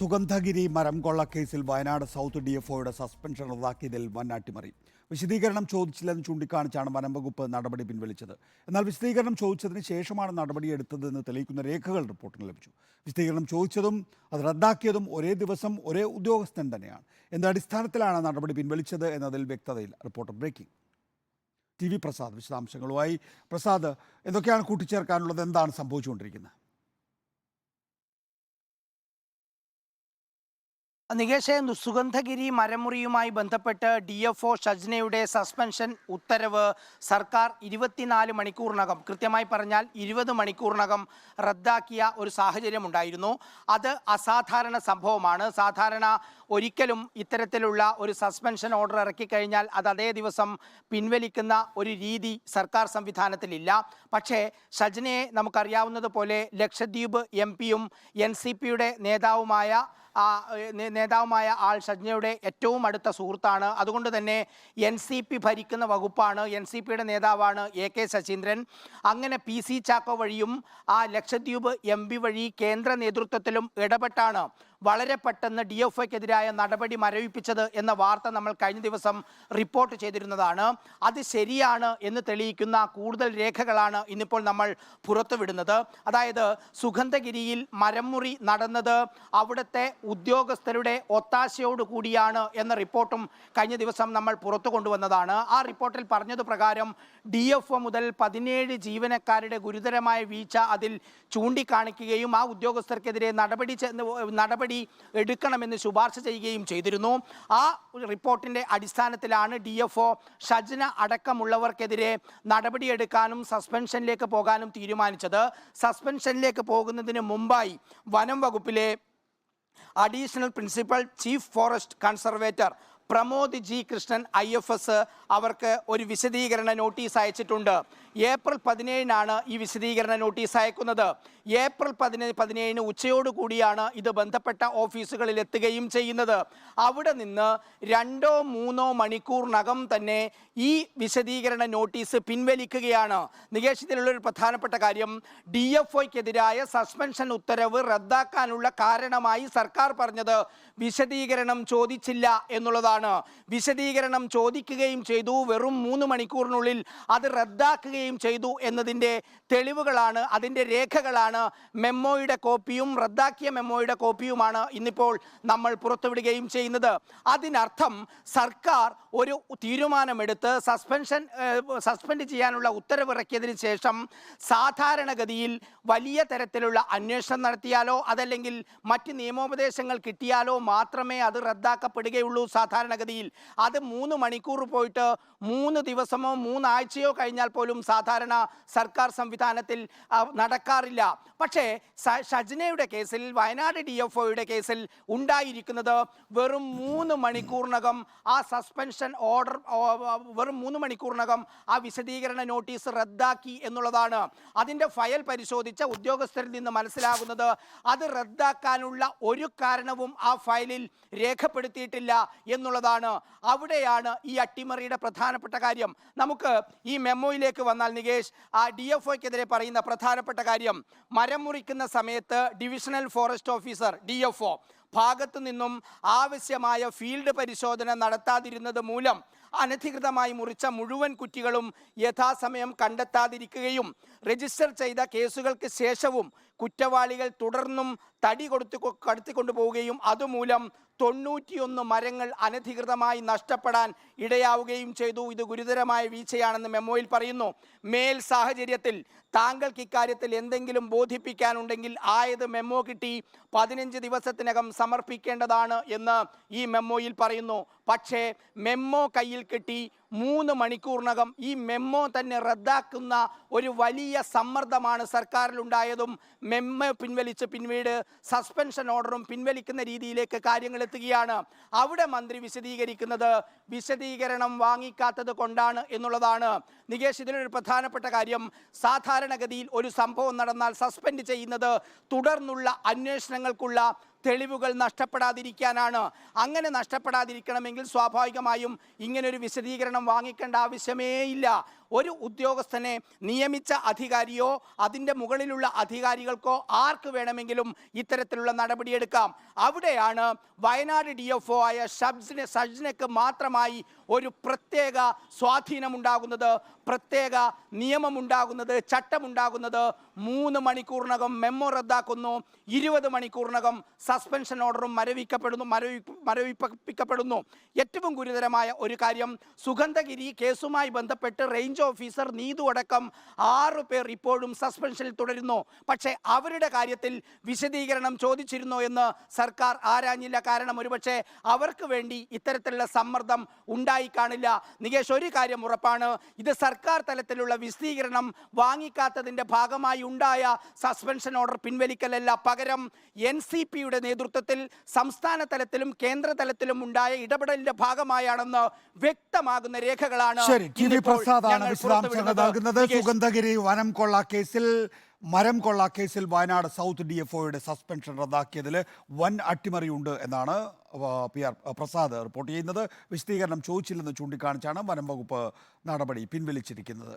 സുഗന്ധഗിരി മരം കൊള്ളക്കേസിൽ Wayanad south DFOയുടെ suspension റദ്ദാക്കിയതിൽ വൻ അട്ടിമറി. വിശദീകരണം ചോദിച്ചില്ലെന്ന് ചൂണ്ടിക്കാണിച്ചാണ് വനം വകുപ്പ് നടപടി പിൻവലിച്ചത്. എന്നാൽ വിശദീകരണം ചോദിച്ചതിന് ശേഷമാണ് നടപടിയെടുത്തതെന്ന് തെളിയിക്കുന്ന രേഖകൾ റിപ്പോർട്ടിന് ലഭിച്ചു. വിശദീകരണം ചോദിച്ചതും അത് റദ്ദാക്കിയതും ഒരേ ദിവസം ഒരേ ഉദ്യോഗസ്ഥൻ തന്നെയാണ്. എന്ത് അടിസ്ഥാനത്തിലാണ് നടപടി പിൻവലിച്ചത് എന്നതിൽ വ്യക്തതയില്ല. Reporter breaking. TV പ്രസാദ് വിശദാംശങ്ങളുമായി. പ്രസാദ്, എന്തൊക്കെയാണ് കൂട്ടിച്ചേർക്കാനുള്ളത്? എന്താണ് സംഭവിച്ചുകൊണ്ടിരിക്കുന്നത്? നികേഷ്, സുഗന്ധഗിരി മരമുറിയുമായി ബന്ധപ്പെട്ട് DFO ഷജ്നയുടെ സസ്പെൻഷൻ ഉത്തരവ് സർക്കാർ 24 മണിക്കൂറിനകം, കൃത്യമായി പറഞ്ഞാൽ 20 മണിക്കൂറിനകം റദ്ദാക്കിയ ഒരു സാഹചര്യമുണ്ടായിരുന്നു. അത് അസാധാരണ സംഭവമാണ്. സാധാരണ ഒരിക്കലും ഇത്തരത്തിലുള്ള ഒരു സസ്പെൻഷൻ ഓർഡർ ഇറക്കിക്കഴിഞ്ഞാൽ അത് അതേ ദിവസം പിൻവലിക്കുന്ന ഒരു രീതി സർക്കാർ സംവിധാനത്തിലില്ല. പക്ഷേ ഷജ്നയെ നമുക്കറിയാവുന്നതുപോലെ ലക്ഷദ്വീപ് MP-യും NCPയുടെ നേതാവുമായ ആൾ ഷജ്നയുടെ ഏറ്റവും അടുത്ത സുഹൃത്താണ്. അതുകൊണ്ട് തന്നെ NCP ഭരിക്കുന്ന വകുപ്പാണ്. NCPയുടെ നേതാവാണ് AK ശശീന്ദ്രൻ. അങ്ങനെ PC ചാക്കോ വഴിയും ആ ലക്ഷദ്വീപ് MP വഴി കേന്ദ്ര നേതൃത്വത്തിലും ഇടപെട്ടാണ് വളരെ പെട്ടെന്ന് DFOയ്ക്കെതിരായ നടപടി മരവിപ്പിച്ചത് എന്ന വാർത്ത നമ്മൾ കഴിഞ്ഞ ദിവസം റിപ്പോർട്ട് ചെയ്തിരുന്നതാണ്. അത് ശരിയാണ് എന്ന് തെളിയിക്കുന്ന കൂടുതൽ രേഖകളാണ് ഇന്നിപ്പോൾ നമ്മൾ പുറത്തുവിടുന്നത്. അതായത് സുഗന്ധഗിരിയിൽ മരംമുറി നടന്നത് അവിടുത്തെ ഉദ്യോഗസ്ഥരുടെ ഒത്താശയോടുകൂടിയാണ് എന്ന റിപ്പോർട്ടും കഴിഞ്ഞ ദിവസം നമ്മൾ പുറത്തു കൊണ്ടുവന്നതാണ്. ആ റിപ്പോർട്ടിൽ പറഞ്ഞത് പ്രകാരം DFO മുതൽ 17 ജീവനക്കാരുടെ ഗുരുതരമായ വീഴ്ച അതിൽ ചൂണ്ടിക്കാണിക്കുകയും ആ ഉദ്യോഗസ്ഥർക്കെതിരെ നടപടി എടുക്കണമെന്ന് ശുപാർശ ചെയ്യുകയും ചെയ്തിരുന്നു. ആ റിപ്പോർട്ടിന്റെ അടിസ്ഥാനത്തിലാണ് DFO ഷജ്ന അടക്കമുള്ളവർക്കെതിരെ നടപടിയെടുക്കാനും സസ്പെൻഷനിലേക്ക് പോകാനും തീരുമാനിച്ചത്. സസ്പെൻഷനിലേക്ക് പോകുന്നതിന് മുമ്പായി വനം വകുപ്പിലെ additional principal chief forest conservator Pramod G. Krishnan IFS അവർക്ക് ഒരു വിശദീകരണ നോട്ടീസ് അയച്ചിട്ടുണ്ട്. ഏപ്രിൽ 17-നാണ് ഈ വിശദീകരണ നോട്ടീസ് അയക്കുന്നത്. ഏപ്രിൽ 17 ഉച്ചയോടുകൂടിയാണ് ഇത് ബന്ധപ്പെട്ട ഓഫീസുകളിൽ എത്തുകയും ചെയ്യുന്നത്. അവിടെ നിന്ന് 2-3 മണിക്കൂറിനകം തന്നെ ഈ വിശദീകരണ നോട്ടീസ് പിൻവലിക്കുകയാണ്. നികേഷ്, ഇതിലുള്ളൊരു പ്രധാനപ്പെട്ട കാര്യം, DFOയ്ക്കെതിരായ സസ്പെൻഷൻ ഉത്തരവ് റദ്ദാക്കാനുള്ള കാരണമായി സർക്കാർ പറഞ്ഞത് വിശദീകരണം ചോദിച്ചില്ല എന്നുള്ളതാണ്. വിശദീകരണം ചോദിക്കുകയും ചെയ്തു, വെറും 3 മണിക്കൂറിനുള്ളിൽ അത് റദ്ദാക്കുകയും ചെയ്തു എന്നതിൻ്റെ തെളിവുകളാണ്, അതിൻ്റെ രേഖകളാണ് മെമ്മോയുടെ കോപ്പിയും റദ്ദാക്കിയ മെമ്മോയുടെ കോപ്പിയുമാണ് ഇന്നിപ്പോൾ നമ്മൾ പുറത്തുവിടുകയും ചെയ്യുന്നത്. അതിനർത്ഥം സർക്കാർ ഒരു തീരുമാനമെടുത്ത് സസ്പെൻഡ് ചെയ്യാനുള്ള ഉത്തരവിറക്കിയതിന് ശേഷം സാധാരണഗതിയിൽ വലിയ തരത്തിലുള്ള അന്വേഷണം നടത്തിയാലോ അതല്ലെങ്കിൽ മറ്റ് നിയമോപദേശങ്ങൾ കിട്ടിയാലോ മാത്രമേ അത് റദ്ദാക്കപ്പെടുകയുള്ളൂ. സാധാരണഗതിയിൽ അത് 3 മണിക്കൂർ പോയിട്ട് 3 ദിവസമോ 3 ആഴ്ചയോ കഴിഞ്ഞാൽ പോലും സാധാരണ സർക്കാർ സംവിധാനത്തിൽ നടക്കാറില്ല. പക്ഷേ ഷജ്നയുടെ കേസിൽ, വയനാട് DFOയുടെ കേസിൽ ഉണ്ടായിരിക്കുന്നത് വെറും 3 മണിക്കൂറിനകം ആ സസ്പെൻഷൻ ഓർഡർ, വെറും 3 മണിക്കൂറിനകം ആ വിശദീകരണ നോട്ടീസ് റദ്ദാക്കി എന്നുള്ളതാണ്. അതിൻ്റെ ഫയൽ പരിശോധിച്ച ഉദ്യോഗസ്ഥരിൽ നിന്ന് മനസ്സിലാകുന്നത് അത് റദ്ദാക്കാനുള്ള ഒരു കാരണവും ആ ഫയലിൽ രേഖപ്പെടുത്തിയിട്ടില്ല എന്നുള്ളതാണ്. അവിടെയാണ് ഈ അട്ടിമറിയുടെ പ്രധാനപ്പെട്ട കാര്യം. നമുക്ക് ഈ മെമ്മോയിലേക്ക് വന്നാൽ നികേഷ്, ആ DFOയ്ക്കെതിരെ പറയുന്ന പ്രധാനപ്പെട്ട കാര്യം, മരം മുറിക്കുന്ന സമയത്ത് ഡിവിഷണൽ ഫോറസ്റ്റ് ഓഫീസർ DFO ഭാഗത്തു നിന്നും ആവശ്യമായ ഫീൽഡ് പരിശോധന നടത്താതിരുന്നത് മൂലം അനധികൃതമായി മുറിച്ച മുഴുവൻ കുറ്റികളും യഥാസമയം കണ്ടെത്താതിരിക്കുകയും രജിസ്റ്റർ ചെയ്ത കേസുകൾക്ക് ശേഷവും കുറ്റവാളികൾ തുടർന്നും തടി കടത്തിക്കൊണ്ടുപോവുകയും അതുമൂലം 91 മരങ്ങൾ അനധികൃതമായി നഷ്ടപ്പെടാൻ ഇടയാവുകയും ചെയ്തു. ഇത് ഗുരുതരമായ വീഴ്ചയാണെന്ന് മെമ്മോയിൽ പറയുന്നു. മേൽ സാഹചര്യത്തിൽ താങ്കൾക്ക് ഇക്കാര്യത്തിൽ എന്തെങ്കിലും ബോധിപ്പിക്കാനുണ്ടെങ്കിൽ ആയത് മെമ്മോ കിട്ടി 15 ദിവസത്തിനകം സമർപ്പിക്കേണ്ടതാണ് എന്ന് ഈ മെമ്മോയിൽ പറയുന്നു. പക്ഷേ മെമ്മോ കയ്യിൽ കിട്ടി 3 മണിക്കൂറിനകം ഈ മെമ്മോ തന്നെ റദ്ദാക്കുന്ന ഒരു വലിയ സമ്മർദ്ദമാണ് സർക്കാരിലുണ്ടായതും മെമ്മോ പിൻവലിച്ച് പിന്നീട് സസ്പെൻഷൻ ഓർഡറും പിൻവലിക്കുന്ന രീതിയിലേക്ക് കാര്യങ്ങൾ എത്തുകയാണ്. അവിടെ മന്ത്രി വിശദീകരിക്കുന്നത് വിശദീകരണം വാങ്ങിക്കാത്തത് കൊണ്ടാണ് എന്നുള്ളതാണ്. നികേഷ്, ഇതിലൊരു പ്രധാനപ്പെട്ട കാര്യം, സാധാരണഗതിയിൽ ഒരു സംഭവം നടന്നാൽ സസ്പെൻഡ് ചെയ്യുന്നത് തുടർന്നുള്ള അന്വേഷണങ്ങൾക്കുള്ള തെളിവുകൾ നഷ്ടപ്പെടാതിരിക്കാനാണ്. അങ്ങനെ നഷ്ടപ്പെടാതിരിക്കണമെങ്കിൽ സ്വാഭാവികമായും ഇങ്ങനൊരു വിശദീകരണം വാങ്ങിക്കേണ്ട ആവശ്യമേ ഇല്ല. ഒരു ഉദ്യോഗസ്ഥനെ നിയമിച്ച അധികാരിയോ അതിൻ്റെ മുകളിലുള്ള അധികാരികൾക്കോ ആർക്ക് വേണമെങ്കിലും ഇത്തരത്തിലുള്ള നടപടിയെടുക്കാം. അവിടെയാണ് വയനാട് DFO ആയ സജ്നയ്ക്ക് മാത്രമായി ഒരു പ്രത്യേക സ്വാധീനമുണ്ടാകുന്നത്, പ്രത്യേക നിയമമുണ്ടാകുന്നത്, ചട്ടമുണ്ടാകുന്നത്. 3 മണിക്കൂറിനകം മെമ്മോ റദ്ദാക്കുന്നു, 20 മണിക്കൂറിനകം സസ്പെൻഷൻ ഓർഡറും മരവിപ്പിക്കപ്പെടുന്നു. ഏറ്റവും ഗുരുതരമായ ഒരു കാര്യം, സുഗന്ധഗിരി കേസുമായി ബന്ധപ്പെട്ട് റേഞ്ച് ഓഫീസർ നീതു അടക്കം 6 പേർ ഇപ്പോഴും സസ്പെൻഷനിൽ തുടരുന്നു. പക്ഷേ അവരുടെ കാര്യത്തിൽ വിശദീകരണം ചോദിച്ചിരുന്നോ എന്ന് സർക്കാർ ആരാഞ്ഞില്ല. കാരണം ഒരുപക്ഷെ അവർക്ക് വേണ്ടി ഇത്തരത്തിലുള്ള സമ്മർദ്ദം ഉണ്ടായി കാണില്ല. നികേഷ്, ഒരു കാര്യം ഉറപ്പാണ്, ഇത് സർക്കാർ തലത്തിലുള്ള വിശദീകരണം വാങ്ങിക്കാത്തതിൻ്റെ ഭാഗമായി ഉണ്ടായ സസ്പെൻഷൻ ഓർഡർ പിൻവലിക്കലല്ല, പകരം NCPയുടെ നേതൃത്വത്തിൽ സംസ്ഥാന തലത്തിലും കേന്ദ്ര തലത്തിലും ഉണ്ടായ ഇടപെടലിന്റെ ഭാഗമായാണെന്ന് വ്യക്തമാകുന്ന രേഖകളാണ്. പ്രസാദാണ് വിശദാംശങ്ങൾ നൽകുന്നത്. സുഗന്ധഗിരി വനം കൊള്ള കേസിൽ, മരം കൊള്ള കേസിൽ വയനാട് സൗത്ത് DFOയുടെ സസ്പെൻഷൻ റദ്ദാക്കിയതിൽ വൻ അട്ടിമറിയുണ്ട് എന്നാണ് PR പ്രസാദ് റിപ്പോർട്ട് ചെയ്യുന്നത്. വിശദീകരണം ചോദിച്ചില്ലെന്ന് ചൂണ്ടിക്കാണിച്ചാണ് വനം വകുപ്പ് നടപടി പിൻവലിച്ചിരിക്കുന്നത്.